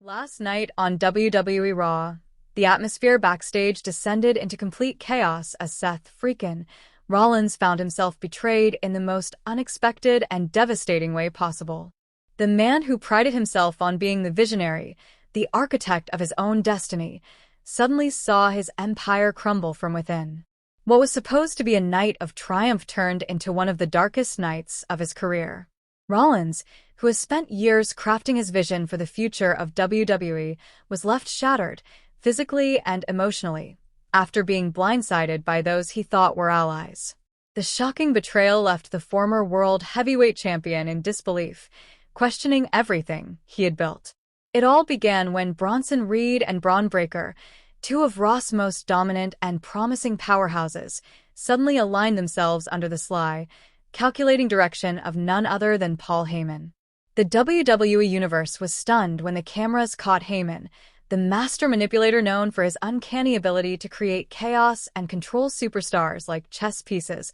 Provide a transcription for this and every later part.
Last night on WWE Raw, the atmosphere backstage descended into complete chaos as Seth Rollins found himself betrayed in the most unexpected and devastating way possible. The man who prided himself on being the visionary, the architect of his own destiny, suddenly saw his empire crumble from within. What was supposed to be a night of triumph turned into one of the darkest nights of his career. Rollins, who has spent years crafting his vision for the future of WWE, was left shattered, physically and emotionally, after being blindsided by those he thought were allies. The shocking betrayal left the former world heavyweight champion in disbelief, questioning everything he had built. It all began when Bronson Reed and Braun Breaker, two of Raw's most dominant and promising powerhouses, suddenly aligned themselves under the sly, calculating direction of none other than Paul Heyman. The WWE Universe was stunned when the cameras caught Heyman, the master manipulator known for his uncanny ability to create chaos and control superstars like chess pieces,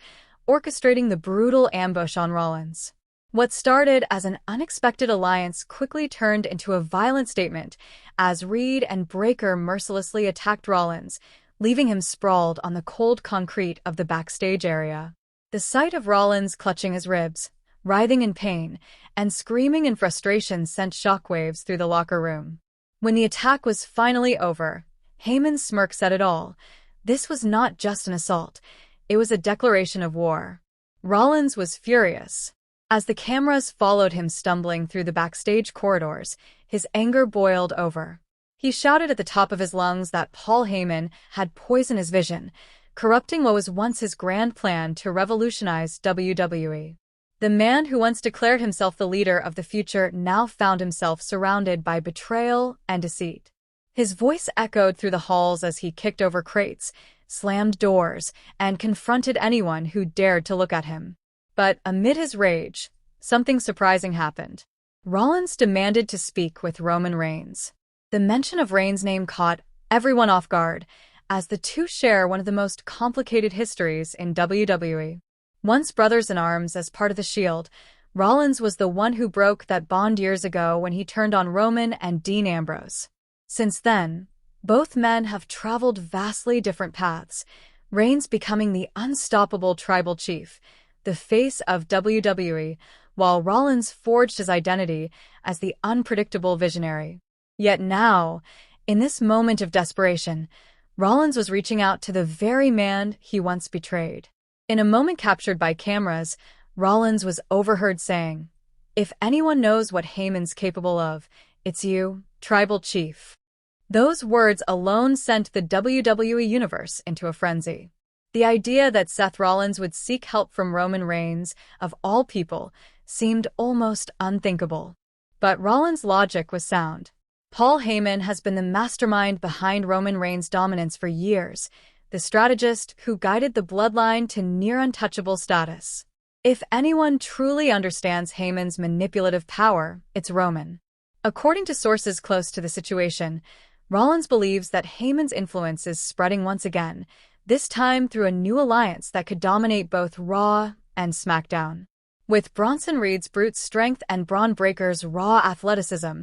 orchestrating the brutal ambush on Rollins. What started as an unexpected alliance quickly turned into a violent statement as Reed and Breaker mercilessly attacked Rollins, leaving him sprawled on the cold concrete of the backstage area. The sight of Rollins clutching his ribs, writhing in pain, and screaming in frustration sent shockwaves through the locker room. When the attack was finally over, Heyman's smirk said it all. This was not just an assault, it was a declaration of war. Rollins was furious. As the cameras followed him stumbling through the backstage corridors, his anger boiled over. He shouted at the top of his lungs that Paul Heyman had poisoned his vision, corrupting what was once his grand plan to revolutionize WWE. The man who once declared himself the leader of the future now found himself surrounded by betrayal and deceit. His voice echoed through the halls as he kicked over crates, slammed doors, and confronted anyone who dared to look at him. But amid his rage, something surprising happened. Rollins demanded to speak with Roman Reigns. The mention of Reigns' name caught everyone off guard, as the two share one of the most complicated histories in WWE. Once brothers-in-arms as part of the Shield, Rollins was the one who broke that bond years ago when he turned on Roman and Dean Ambrose. Since then, both men have traveled vastly different paths, Reigns becoming the unstoppable tribal chief, the face of WWE, while Rollins forged his identity as the unpredictable visionary. Yet now, in this moment of desperation, Rollins was reaching out to the very man he once betrayed. In a moment captured by cameras, Rollins was overheard saying, "If anyone knows what Heyman's capable of, it's you, tribal chief." Those words alone sent the WWE Universe into a frenzy. The idea that Seth Rollins would seek help from Roman Reigns, of all people, seemed almost unthinkable. But Rollins' logic was sound. Paul Heyman has been the mastermind behind Roman Reigns' dominance for years, the strategist who guided the bloodline to near-untouchable status. If anyone truly understands Heyman's manipulative power, it's Roman. According to sources close to the situation, Rollins believes that Heyman's influence is spreading once again, this time through a new alliance that could dominate both Raw and SmackDown. With Bronson Reed's brute strength and Braun Breaker's raw athleticism,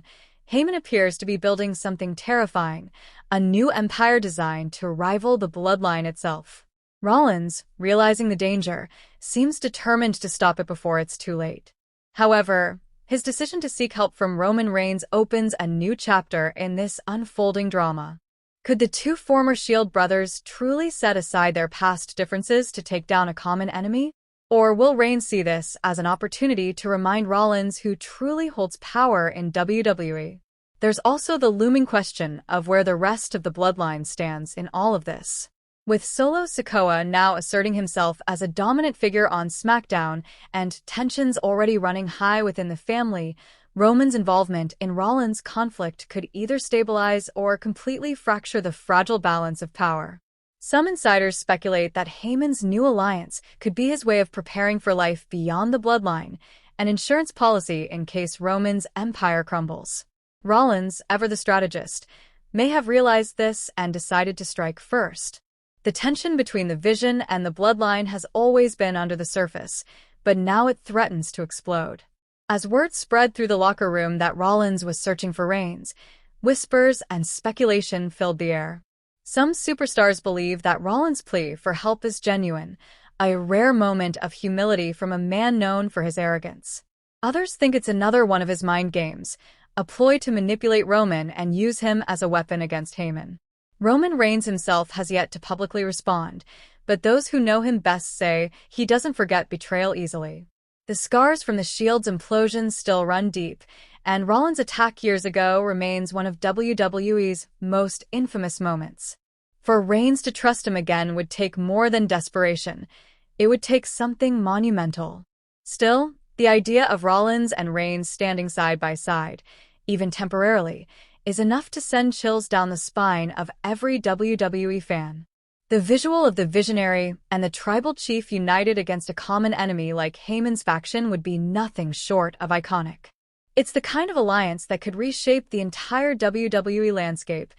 Heyman appears to be building something terrifying, a new empire designed to rival the bloodline itself. Rollins, realizing the danger, seems determined to stop it before it's too late. However, his decision to seek help from Roman Reigns opens a new chapter in this unfolding drama. Could the two former Shield brothers truly set aside their past differences to take down a common enemy? Or will Reigns see this as an opportunity to remind Rollins who truly holds power in WWE? There's also the looming question of where the rest of the bloodline stands in all of this. With Solo Sikoa now asserting himself as a dominant figure on SmackDown and tensions already running high within the family, Roman's involvement in Rollins' conflict could either stabilize or completely fracture the fragile balance of power. Some insiders speculate that Heyman's new alliance could be his way of preparing for life beyond the bloodline, an insurance policy in case Roman's empire crumbles. Rollins, ever the strategist, may have realized this and decided to strike first. The tension between the vision and the bloodline has always been under the surface, but now it threatens to explode. As word spread through the locker room that Rollins was searching for Reigns, Whispers and speculation filled the air. Some superstars believe that Rollins' plea for help is genuine, a rare moment of humility from a man known for his arrogance. Others think it's another one of his mind games, a ploy to manipulate Roman and use him as a weapon against Heyman. Roman Reigns himself has yet to publicly respond, but those who know him best say he doesn't forget betrayal easily. The scars from the Shield's implosion still run deep, and Rollins' attack years ago remains one of WWE's most infamous moments. For Reigns to trust him again would take more than desperation. It would take something monumental. Still, the idea of Rollins and Reigns standing side by side, even temporarily, is enough to send chills down the spine of every WWE fan. The visual of the Visionary and the Tribal Chief united against a common enemy like Heyman's faction would be nothing short of iconic. It's the kind of alliance that could reshape the entire WWE landscape,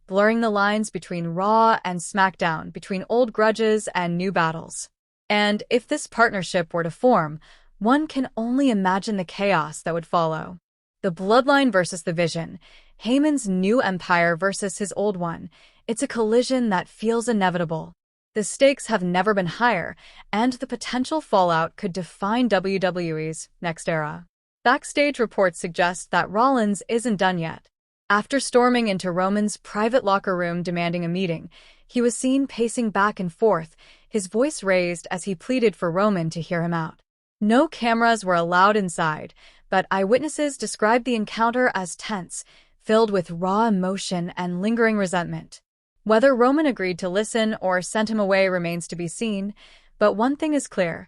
blurring the lines between Raw and SmackDown, between old grudges and new battles. And if this partnership were to form, one can only imagine the chaos that would follow. The Bloodline versus the Vision, Heyman's new empire versus his old one. It's a collision that feels inevitable. The stakes have never been higher, and the potential fallout could define WWE's next era. Backstage reports suggest that Rollins isn't done yet. After storming into Roman's private locker room demanding a meeting, he was seen pacing back and forth, his voice raised as he pleaded for Roman to hear him out. No cameras were allowed inside, but eyewitnesses described the encounter as tense, filled with raw emotion and lingering resentment. Whether Roman agreed to listen or sent him away remains to be seen, but one thing is clear: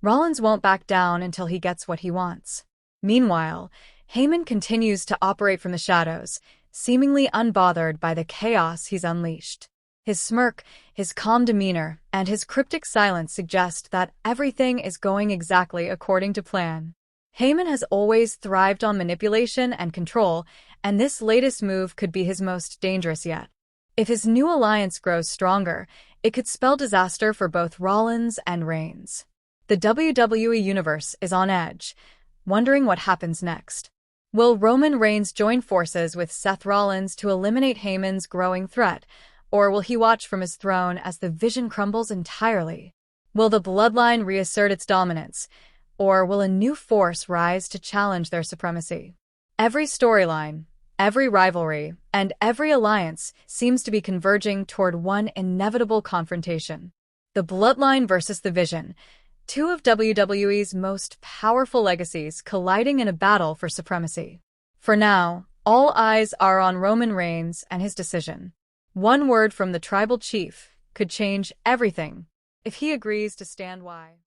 Rollins won't back down until he gets what he wants. Meanwhile, Heyman continues to operate from the shadows, seemingly unbothered by the chaos he's unleashed. His smirk, his calm demeanor, and his cryptic silence suggest that everything is going exactly according to plan. Heyman has always thrived on manipulation and control, and this latest move could be his most dangerous yet. If his new alliance grows stronger, it could spell disaster for both Rollins and Reigns. The WWE Universe is on edge, wondering what happens next. Will Roman Reigns join forces with Seth Rollins to eliminate Heyman's growing threat, or will he watch from his throne as the vision crumbles entirely? Will the Bloodline reassert its dominance, or will a new force rise to challenge their supremacy? Every storyline, every rivalry, and every alliance seems to be converging toward one inevitable confrontation. The Bloodline versus the Vision, two of WWE's most powerful legacies colliding in a battle for supremacy. For now, all eyes are on Roman Reigns and his decision. One word from the Tribal Chief could change everything if he agrees to stand by.